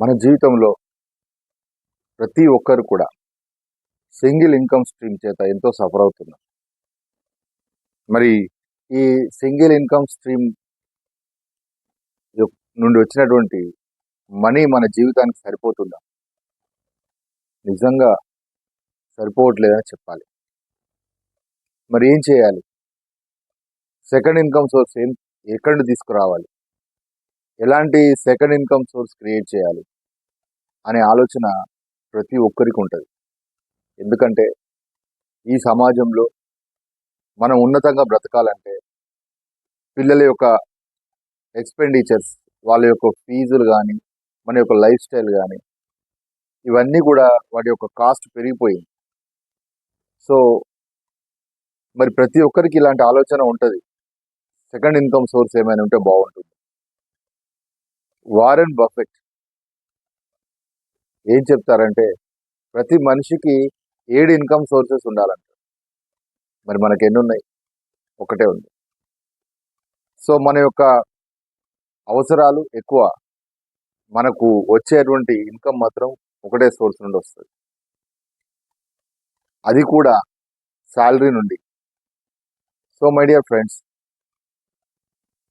మన జీవితంలో ప్రతి ఒక్కరు కూడా సింగిల్ ఇన్కమ్ స్ట్రీమ్ చేత ఎంతో సఫర్ అవుతున్నారు. మరి ఈ సింగిల్ ఇన్కమ్ స్ట్రీమ్ నుండి వచ్చినటువంటి మనీ మన జీవితానికి సరిపోతుందా? నిజంగా సరిపోవట్లేదని చెప్పాలి. మరి ఏం చేయాలి? సెకండ్ ఇన్కమ్ సోర్స్ ఎక్కడి నుండి తీసుకురావాలి? ఎలాంటి సెకండ్ ఇన్కమ్ సోర్స్ క్రియేట్ చేయాలి అనే ఆలోచన ప్రతి ఒక్కరికి ఉంటుంది. ఎందుకంటే ఈ సమాజంలో మనం ఉన్నతంగా బ్రతకాలంటే పిల్లల యొక్క ఎక్స్పెండిచర్స్, వాళ్ళ యొక్క ఫీజులు కానీ, మన యొక్క లైఫ్ స్టైల్ కానీ, ఇవన్నీ కూడా వాటి యొక్క కాస్ట్ పెరిగిపోయింది. సో మరి ప్రతి ఒక్కరికి ఇలాంటి ఆలోచన ఉంటుంది. సెకండ్ ఇన్కమ్ సోర్స్ ఏమైనా ఉంటే బాగుంటుంది. వారెన్ బఫెట్ ఏం చెప్తారంటే ప్రతి మనిషికి 7 ఇన్కమ్ సోర్సెస్ ఉండాలంట. మరి మనకి ఎన్ని ఉన్నాయి? ఒకటే ఉంది. సో మన యొక్క అవసరాలు ఎక్కువ, మనకు వచ్చేటువంటి ఇన్కమ్ మాత్రం ఒకటే సోర్స్ నుండి వస్తుంది, అది కూడా శాలరీ నుండి. సో మై డియర్ ఫ్రెండ్స్,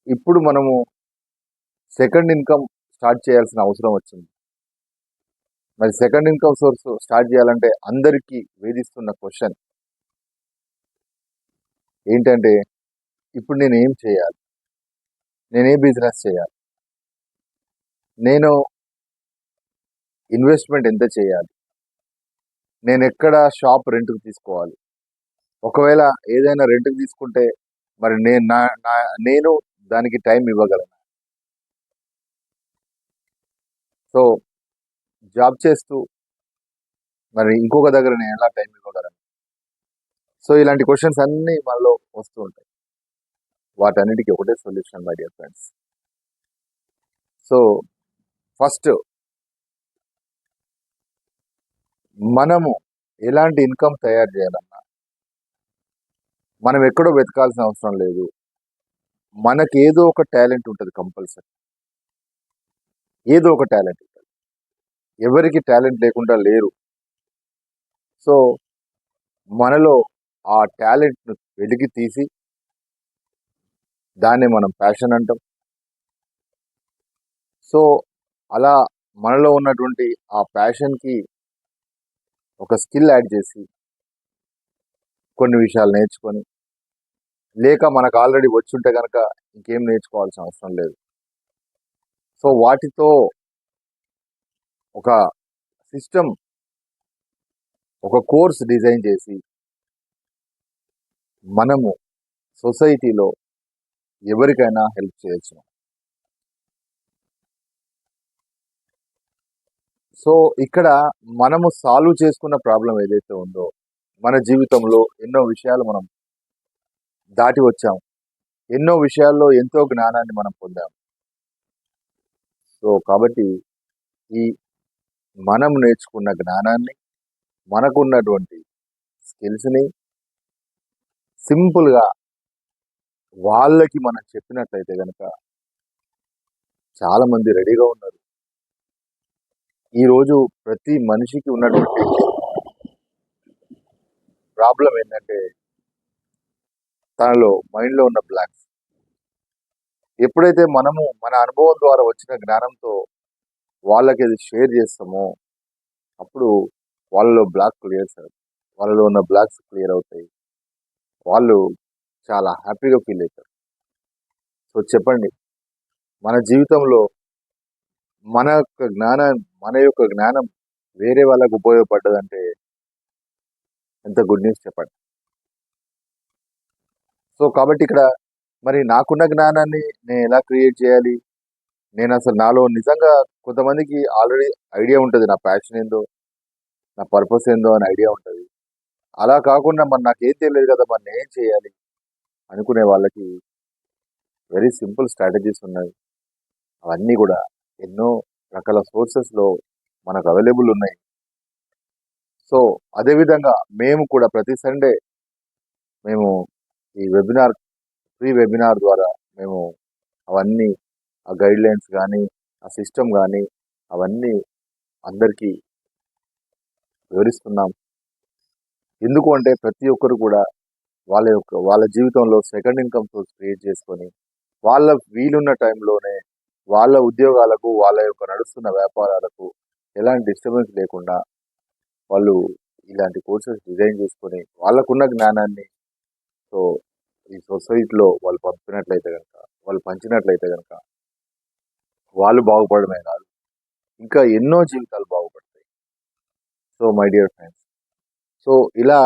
ఇప్పుడు మనము సెకండ్ ఇన్కమ్ స్టార్ట్ చేయాల్సిన అవసరం వచ్చింది. మరి సెకండ్ ఇన్కమ్ సోర్స్ స్టార్ట్ చేయాలంటే అందరికీ వేధిస్తున్న క్వశ్చన్ ఏంటంటే, ఇప్పుడు నేను ఏం చేయాలి? నేనే బిజినెస్ చేయాలి? నేను ఇన్వెస్ట్మెంట్ ఎంత చేయాలి? నేను ఎక్కడ షాప్ రెంట్కి తీసుకోవాలి? ఒకవేళ ఏదైనా రెంట్కి తీసుకుంటే మరి నేను దానికి టైం ఇవ్వగలను? సో జాబ్ చేస్తూ మరి ఇంకొక దగ్గర నేను ఎలా టైం ఇవ్వగలను? సో ఇలాంటి క్వశ్చన్స్ అన్నీ మనలో వస్తూ ఉంటాయి. వాటన్నిటికీ ఒకటే solution my dear friends. So first మనము ఎలాంటి ఇన్కమ్ తయారు చేయాలన్నా మనం ఎక్కడో వెతకాల్సిన అవసరం లేదు. మనకి ఏదో ఒక టాలెంట్ ఉంటుంది, కంపల్సరీ ఏదో ఒక టాలెంట్ ఉంటుంది. ఎవరికి టాలెంట్ లేకుండా లేరు. సో మనలో ఆ టాలెంట్ను వెలికి తీసి దాన్ని మనం ప్యాషన్ అంటాం. సో అలా మనలో ఉన్నటువంటి ఆ ప్యాషన్కి ఒక స్కిల్ యాడ్ చేసి కొన్ని విషయాలు నేర్చుకొని, లేక మనకు ఆల్రెడీ వచ్చుంటే కనుక ఇంకేం నేర్చుకోవాల్సిన అవసరం లేదు. సో వాటితో ఒక సిస్టమ్, ఒక కోర్స్ డిజైన్ చేసి మనము సొసైటీలో ఎవరికైనా హెల్ప్ చేయొచ్చు. సో ఇక్కడ మనము సాల్వ్ చేసుకున్న ప్రాబ్లం ఏదైతే ఉందో, మన జీవితంలో ఎన్నో విషయాలు మనం దాటి వచ్చాం, ఎన్నో విషయాల్లో ఎంతో జ్ఞానాన్ని మనం పొందాం. సో కాబట్టి ఈ మనం నేర్చుకున్న జ్ఞానాన్ని, మనకున్నటువంటి స్కిల్స్ని సింపుల్గా వాళ్ళకి మనం చెప్పినట్లయితే కనుక చాలామంది రెడీగా ఉన్నారు. ఈరోజు ప్రతి మనిషికి ఉన్నటువంటి ప్రాబ్లం ఏంటంటే తనలో మైండ్లో ఉన్న బ్లాక్స్. ఎప్పుడైతే మనము మన అనుభవం ద్వారా వచ్చిన జ్ఞానంతో వాళ్ళకి అది షేర్ చేస్తామో అప్పుడు వాళ్ళలో వాళ్ళలో ఉన్న బ్లాక్స్ క్లియర్ అవుతాయి. వాళ్ళు చాలా హ్యాపీగా ఫీల్ అవుతారు. సో చెప్పండి, మన జీవితంలో మన యొక్క జ్ఞానం వేరే వాళ్ళకు ఉపయోగపడ్డదంటే ఎంత గుడ్ న్యూస్ చెప్పండి. సో కాబట్టి ఇక్కడ మరి నాకున్న జ్ఞానాన్ని నేను ఎలా క్రియేట్ చేయాలి? నేను అసలు నాలో నిజంగా కొంతమందికి ఆల్రెడీ ఐడియా ఉంటుంది, నా ప్యాషన్ ఏందో, నా పర్పస్ ఏందో అని ఐడియా ఉంటుంది. అలా కాకుండా మరి నాకేం తెలియదు కదా, మరి నేనేం చేయాలి అనుకునే వాళ్ళకి వెరీ సింపుల్ స్ట్రాటజీస్ ఉన్నాయి. అవన్నీ కూడా ఎన్నో రకాల సోర్సెస్లో మనకు అవైలబుల్ ఉన్నాయి. సో అదేవిధంగా మేము కూడా ప్రతి సండే మేము ఈ ఫ్రీ వెబినార్ ద్వారా మేము అవన్నీ, ఆ గైడ్ లైన్స్ కానీ, ఆ సిస్టమ్ కానీ అవన్నీ అందరికీ వివరిస్తున్నాం. ఎందుకు అంటే ప్రతి ఒక్కరు కూడా వాళ్ళ జీవితంలో సెకండ్ ఇన్కమ్ సోర్స్ క్రియేట్ చేసుకొని వాళ్ళ వీలున్న టైంలోనే వాళ్ళ ఉద్యోగాలకు, వాళ్ళ యొక్క నడుస్తున్న వ్యాపారాలకు ఎలాంటి డిస్టర్బెన్స్ లేకుండా వాళ్ళు ఇలాంటి కోర్సెస్ డిజైన్ చేసుకొని వాళ్ళకున్న జ్ఞానాన్ని సో ఈ సొసైటీలో వాళ్ళు పంచినట్లయితే కనుక వాళ్ళు బాగుపడమే కాదు, ఇంకా ఎన్నో జీవితాలు బాగుపడతాయి. So my dear friends, so ఇలా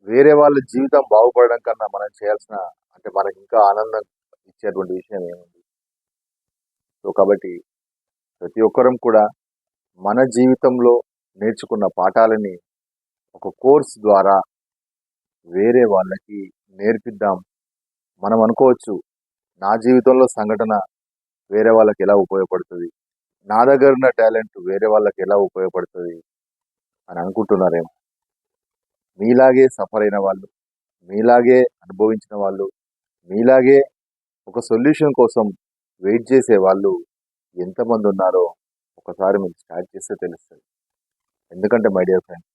వేరే వాళ్ళ జీవితం బాగుపడడం కన్నా మనం చేయాల్సిన అంటే మనకి ఇంకా ఆనందం ఇచ్చేటువంటి విషయం ఏముంది? సో కాబట్టి ప్రతి ఒక్కరం కూడా మన జీవితంలో నేర్చుకున్న పాఠాలని ఒక కోర్స్ ద్వారా వేరే వాళ్ళకి నేర్పిద్దాం. మనం అనుకోవచ్చు, నా జీవితంలో సంఘటన వేరే వాళ్ళకి ఎలా ఉపయోగపడుతుంది, నా దగ్గర ఉన్న టాలెంట్ వేరే వాళ్ళకి ఎలా ఉపయోగపడుతుంది అని అనుకుంటున్నారేమో. మీలాగే సఫర్ అయిన వాళ్ళు, మీలాగే అనుభవించిన వాళ్ళు, మీలాగే ఒక సొల్యూషన్ కోసం వెయిట్ చేసే వాళ్ళు ఎంతమంది ఉన్నారో ఒకసారి మీరు స్టార్ట్ చేస్తే తెలుస్తుంది. ఎందుకంటే మై డియర్ ఫ్రెండ్,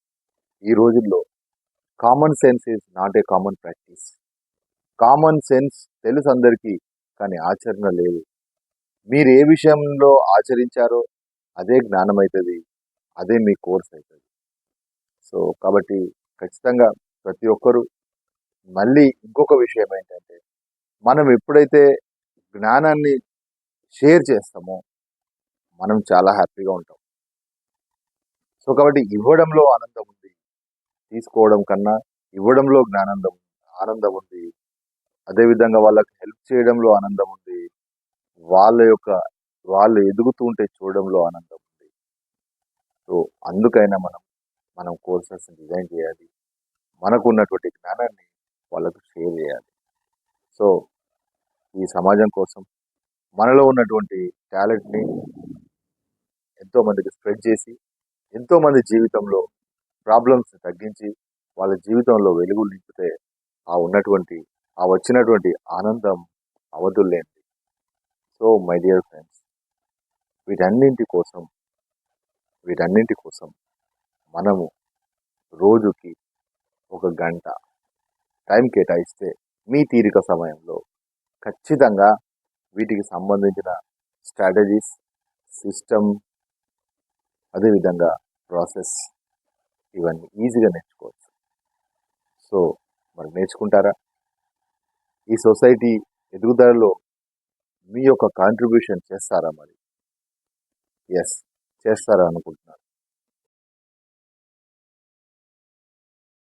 ఈ రోజుల్లో common sense is not a common practice. Common sense తెలుసు అందరికీ, కానీ ఆచరణ లేదు. మీరు ఏ విషయంలో ఆచరించారో అదే జ్ఞానం అవుతుంది, అదే మీ కోర్స్ అవుతుంది. సో కాబట్టి ఖచ్చితంగా ప్రతి ఒక్కరూ మళ్ళీ ఇంకొక విషయం ఏంటంటే, మనం ఎప్పుడైతే జ్ఞానాన్ని షేర్ చేస్తామో మనం చాలా హ్యాపీగా ఉంటాం. సో కాబట్టి ఇవ్వడంలో ఆనందం ఉంది, తీసుకోవడం కన్నా ఇవ్వడంలో ఆనందం ఉంది. అదేవిధంగా వాళ్ళకి హెల్ప్ చేయడంలో ఆనందం ఉంది, వాళ్ళు ఎదుగుతూ ఉంటే చూడడంలో ఆనందం ఉంది. సో అందుకైనా మనం కోర్సెస్ డిజైన్ చేయాలి, మనకు ఉన్నటువంటి జ్ఞానాన్ని వాళ్ళకు షేర్ చేయాలి. సో ఈ సమాజం కోసం మనలో ఉన్నటువంటి టాలెంట్ని ఎంతో మందికి స్ప్రెడ్ చేసి ఎంతో మంది జీవితంలో ప్రాబ్లమ్స్ తగ్గించి వాళ్ళ జీవితంలో వెలుగులు నింపితే ఆ వచ్చినటువంటి ఆనందం అవధుల్లేంది. సో మై డియర్ ఫ్రెండ్స్, వీటన్నింటి కోసం మనము రోజుకి 1 గంట టైం కేటాయిస్తే మీ తీరిక సమయంలో ఖచ్చితంగా వీటికి సంబంధించిన స్ట్రాటజీస్, సిస్టమ్, అదేవిధంగా ప్రాసెస్ ఇవన్నీ ఈజీగా నేర్చుకోవచ్చు. సో మరి నేర్చుకుంటారా? ఈ సొసైటీ ఎదుగుదలలో మీ యొక్క కాంట్రిబ్యూషన్ చేస్తారా? మరి ఎస్, చేస్తారా అనుకుంటున్నాను.